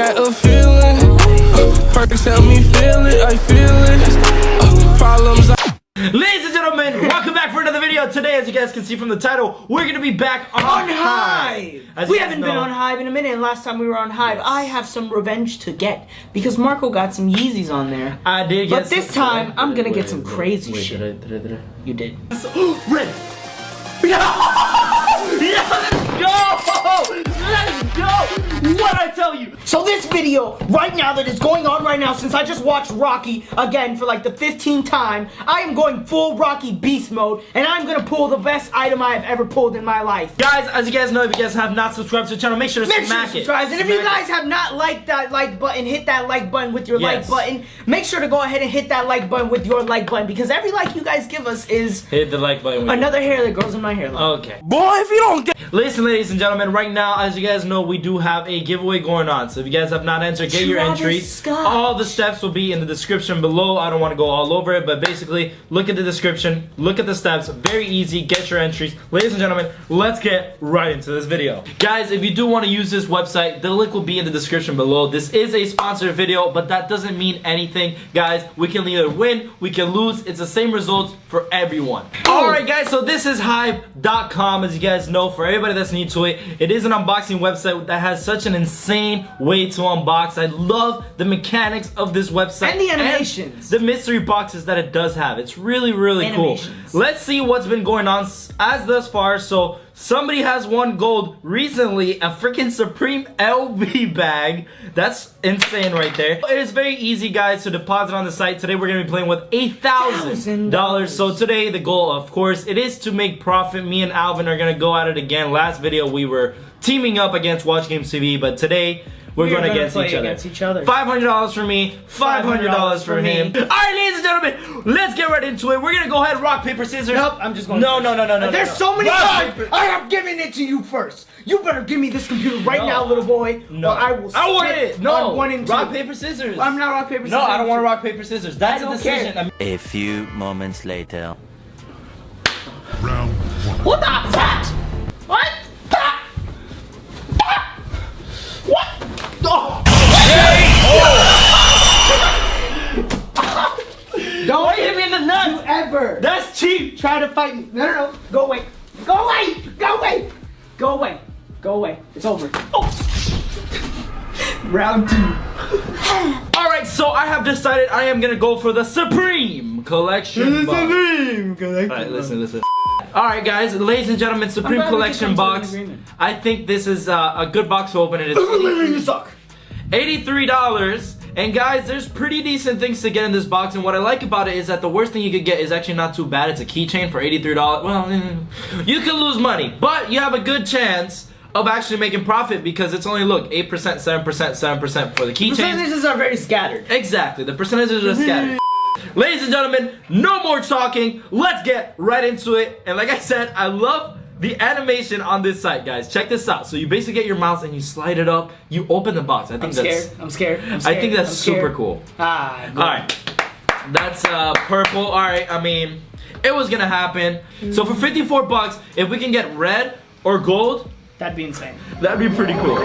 got a feeling. Perks help me feel it. I feel it. Problems. Ladies and gentlemen, welcome back for another video. Today, as you guys can see from the title, we're gonna be back on HYBE. We haven't been on HYBE in a minute, and last time we were on HYBE, I have some revenge to get because Marco got some Yeezys on there. I did get but this time, I'm gonna get some crazy shit. Did I? You did. Red! Yeah, let's go! Let's go! What'd I tell you? So this video, right now, that is going on right now, since I just watched Rocky again for like the 15th time, I am going full Rocky Beast mode, and I'm gonna pull the best item I have ever pulled in my life. Guys, as you guys know, if you guys have not subscribed to the channel, make sure to smack it. And if you guys have not liked that like button, hit that like button with your like button. Make sure to go ahead and hit that like button with your like button, because every like you guys give us is hit the like button. Another hair that grows in my hairline. Okay. Boy, if you don't get. Listen, ladies and gentlemen, right now, as you guys know, we do have a giveaway going on. So if you guys have not entered, get your entries. All the steps will be in the description below. I don't want to go all over it, but basically, look at the description, look at the steps. Very easy. Get your entries. Ladies and gentlemen, let's get right into this video. Guys, if you do want to use this website, the link will be in the description below. This is a sponsored video, but that doesn't mean anything. Guys, we can either win, we can lose. It's the same results for everyone. Alright guys, so this is HYBE.com. As you guys know, for everybody that's new to it, it is an unboxing website that has such an insane way to unbox. I love the mechanics of this website and the animations, and the mystery boxes that it does have. It's really cool. Let's see what's been going on as thus far. So somebody has won gold recently, a freaking Supreme LV bag. That's insane right there. It is very easy, guys, to deposit on the site. Today we're gonna be playing with $1,000. So today the goal, of course, it is to make profit. Me and Alvin are gonna go at it again. Last video we were teaming up against Watch Games TV, but today we're going against each other. $500 for me, $500 for him. Alright, ladies and gentlemen, let's get right into it. We're gonna go ahead, rock, paper, scissors. Nope, I'm just going No. There's so many times I have given it to you first. You better give me this computer right now, little boy. No. Or I will want it. No. 1 and 2. Rock, paper, scissors. I'm not rock, paper, scissors. No, I don't want to rock, paper, scissors. That's a decision. A few moments later. Round 1. What the heck? What? What? Oh. Don't hit me in the nuts ever. That's cheap. Try to fight me. No. Go away. Go away. Go away. Go away. Go away. It's over. Oh. Round 2. Alright, so I have decided I am gonna go for the Supreme Collection box. Alright, listen. Alright guys, ladies and gentlemen, Supreme Collection box. I think this is a good box to open. It is $83. And guys, there's pretty decent things to get in this box, and what I like about it is that the worst thing you could get is actually not too bad. It's a keychain for $83. Well, you can lose money, but you have a good chance of actually making profit because it's only, look, 8%, 7%, 7% for the keychain. Percentages are very scattered. Exactly, the percentages are scattered. Ladies and gentlemen, no more talking. Let's get right into it. And like I said, I love the animation on this site, guys. Check this out. So you basically get your mouse and you slide it up. You open the box. I think I'm scared. I think that's super cool. Alright. That's purple. Alright, I mean, it was gonna happen. So for 54 bucks, if we can get red or gold, that'd be insane. That'd be pretty cool.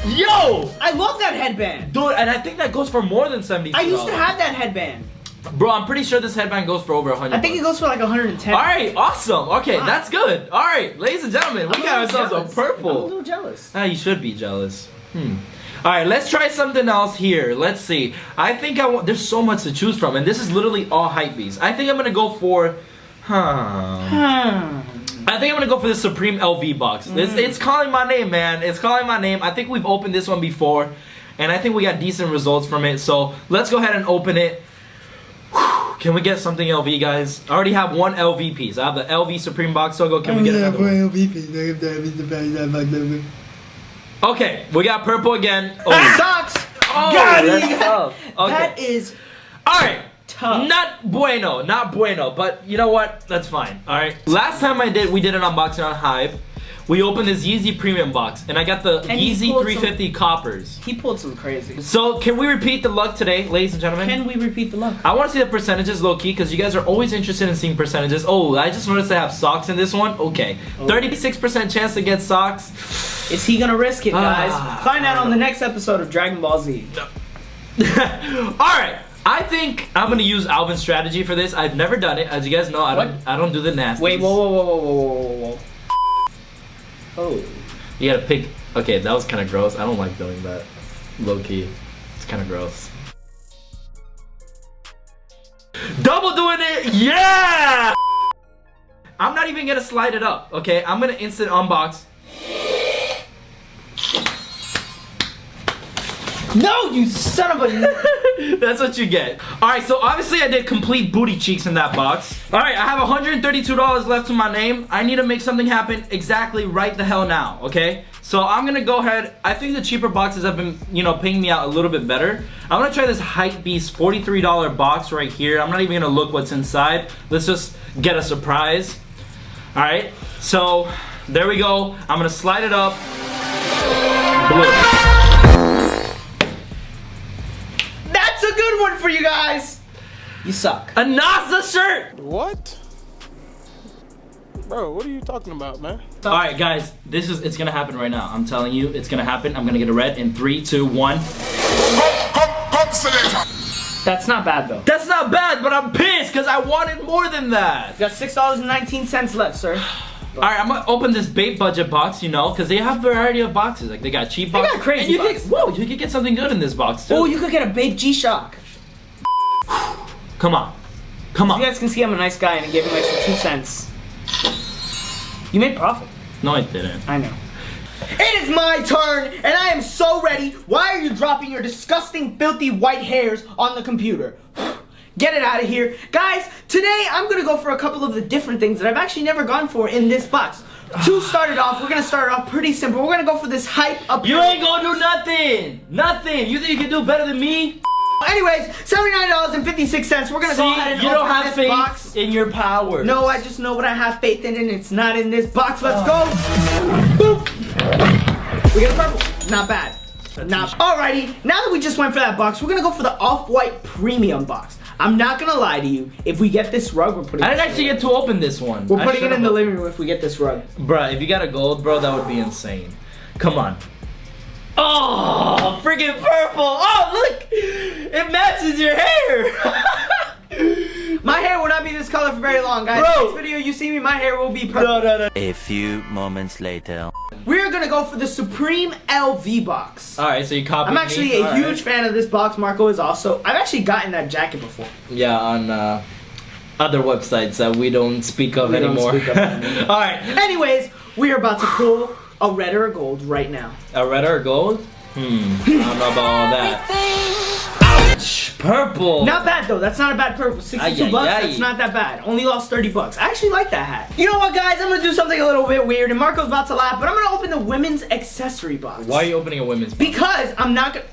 Yo! I love that headband. Dude, and I think that goes for more than $72. I used to have that headband. Bro, I'm pretty sure this headband goes for over 100. I think it goes for like 110. Alright, awesome. Okay, that's good. Alright, ladies and gentlemen, we got ourselves a purple. I'm a little jealous. You should be jealous. Alright, let's try something else here. Let's see. I think there's so much to choose from, and this is literally all Hypebeast. I think I'm gonna go for I think I'm gonna go for the Supreme LV box. It's calling my name, man. It's calling my name. I think we've opened this one before, and I think we got decent results from it. So let's go ahead and open it. Can we get something LV, guys? I already have one LV piece. I have the LV Supreme box. So can we get another one? Okay, we got purple again. Oh, sucks. Oh, that's tough. Okay. That is alright. tough. Not bueno, but you know what? That's fine. Alright. Last time we did an unboxing on HYBE, we opened this Yeezy premium box, and I got the Yeezy 350 coppers. He pulled some crazy. So, can we repeat the luck today, ladies and gentlemen? Can we repeat the luck? I want to see the percentages, low-key, because you guys are always interested in seeing percentages. Oh, I just noticed I have socks in this one. Okay. 36% chance to get socks. Is he gonna risk it, guys? Find out on the next episode of Dragon Ball Z. Alright. I think I'm gonna use Alvin's strategy for this. I've never done it. As you guys know, I don't do the nasty. Wait, whoa. Oh. You gotta pick. Okay, that was kind of gross. I don't like doing that. Low key. It's kind of gross. Double doing it! Yeah! I'm not even gonna slide it up, okay? I'm gonna instant unbox. No, you son of a... That's what you get. Alright, so obviously I did complete booty cheeks in that box. Alright, I have $132 left to my name. I need to make something happen exactly right the hell now, okay? So I'm gonna go ahead. I think the cheaper boxes have been, you know, paying me out a little bit better. I'm gonna try this Hypebeast $43 box right here. I'm not even gonna look what's inside. Let's just get a surprise. Alright, so there we go. I'm gonna slide it up. Blue. That's a good one for you guys. You suck. A NASA shirt. What? Bro, what are you talking about, man? Alright guys, it's gonna happen right now. I'm telling you, it's gonna happen. I'm gonna get a red in 3, 2, 1. That's not bad though. That's not bad, but I'm pissed because I wanted more than that. You got $6.19 left, sir. Alright, I'm gonna open this bait budget box, you know, because they have a variety of boxes. Like, they got cheap boxes. They got crazy boxes. Whoa, you could get something good in this box, too. Oh, you could get a Bape G-Shock. Come on. Come on. You guys can see I'm a nice guy and I gave him extra 2 cents. You made profit. No, I didn't. I know. It is my turn, and I am so ready. Why are you dropping your disgusting, filthy white hairs on the computer? Get it out of here. Guys, today I'm going to go for a couple of the different things that I've actually never gone for in this box. To start it off, we're going to start it off pretty simple. We're going to go for this Hype Apparel. You ain't going to do nothing. Nothing. You think you can do better than me? Anyways, $79.56. We're going to go ahead and you don't open have this faith box. in your power. No, I just know what I have faith in, and it's not in this box. Let's go. Boop. We get a purple. Not bad. Alrighty, now that we just went for that box, we're gonna go for the Off-White Premium box. I'm not gonna lie to you. If we get this rug, we're putting it. I didn't actually get to open this one. We're putting it in the living room if we get this rug. Bruh, if you got a gold, bro, that would be insane. Come on. Oh, freaking purple. Oh, look. It matches your hair. My hair will not be this color for very long, guys. Bro. Next video you see me, my hair will be purple. No. A few moments later. We're gonna go for the Supreme LV box. Alright, so you copied I'm actually me. a huge fan of this box. Marco is also. I've actually gotten that jacket before. Yeah, on other websites that we don't speak of anymore. Alright. Anyways, we are about to pull a red or a gold right now. A red or a gold? I don't know about all that. Ouch! Purple! Not bad though, that's not a bad purple. 62 bucks, that's not that bad. Only lost 30 bucks. I actually like that hat. You know what, guys? I'm gonna do something a little bit weird, and Marco's about to laugh, but I'm gonna open the women's accessory box. Why are you opening a women's box? Because I'm not gonna...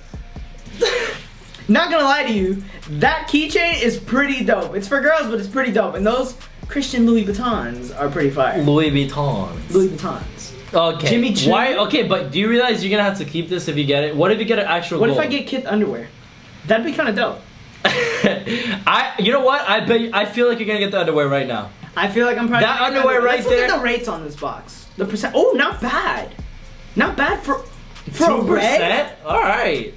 not gonna lie to you, that keychain is pretty dope. It's for girls, but it's pretty dope. And those Christian Louis Vuittons are pretty fire. Louis Vuitton. Louis Vuittons. Okay. Jimmy Choo. Why? Okay, but do you realize you're gonna have to keep this if you get it? What if you get an actual What gold? if I get Kith underwear? That'd be kind of dope. You know what? I feel like you're gonna get the underwear right now. I feel like I'm probably that underwear right Let's there. look at the rates on this box. The percent. Oh, not bad. Not bad for a 2%? red. All right.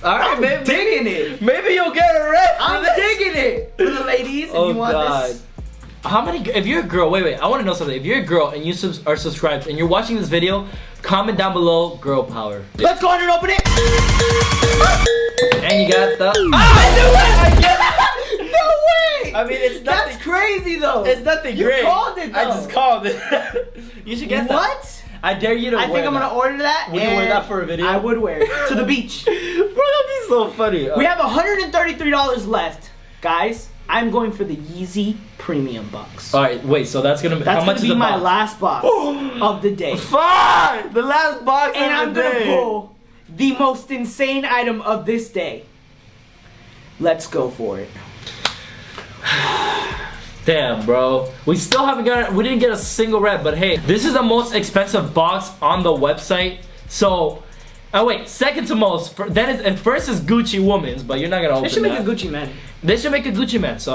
All right, I'm digging it. Maybe you'll get a red. I'm digging it for the ladies. If you want this. How many? If you're a girl, wait. I want to know something. If you're a girl and you are subscribed and you're watching this video, comment down below. Girl power. Let's go ahead and open it. And you got the. I knew it. I get it. No way. I mean, it's nothing. That's crazy though. It's nothing You great. called it though. I just called it. You should get that. What? I dare you to wear I think I'm gonna order that. Would you wear that for a video? I would wear it to the beach. Bro, that'd be so funny. We have $133 left, guys. I'm going for the Yeezy Premium box. All right, wait. So that's gonna be That's how much gonna is be the my box? last box of the day. Fine. The last box And of I'm the gonna day. pull the most insane item of this day. Let's go for it. Damn, bro. We still haven't got. We didn't get a single red, but hey, this is the most expensive box on the website. So, oh wait, second to most. First is Gucci Woman's, but you're not gonna open. They should make that. a Gucci man. They should make a Gucci man. So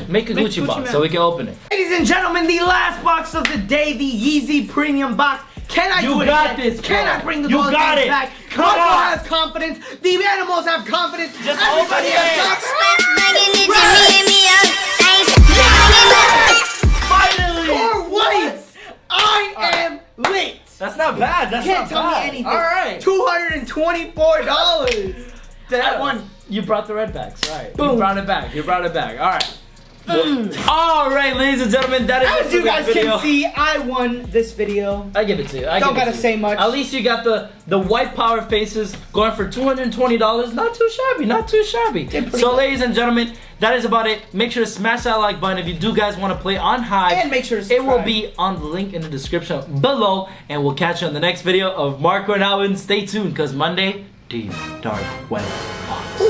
make a Gucci box man. so we can open it. Ladies and gentlemen, the last box of the day, the Yeezy Premium Box. Can I do it got again? this, Can bro. I bring the You gold got games it. back? Come Marco on. has confidence. The animals have confidence. Just Everybody open has it. confidence. For once, I am lit. That's not bad. That's You can't not tell bad. me anything. All right. $224. That one. You brought the red back. All right. Boom. You brought it back. You brought it back. All right. All right, ladies and gentlemen, that is it As for you this guys video. can see, I won this video. I give it to you. Don't gotta say much. At least you got the white power faces going for $220. Not too shabby. Not too shabby. So, ladies and gentlemen, that is about it. Make sure to smash that like button if you do guys want to play on HYBE. And make sure to it will subscribe. be on the link in the description below. And we'll catch you on the next video of Marco and Alvin. Stay tuned, because Monday, deep dark web box.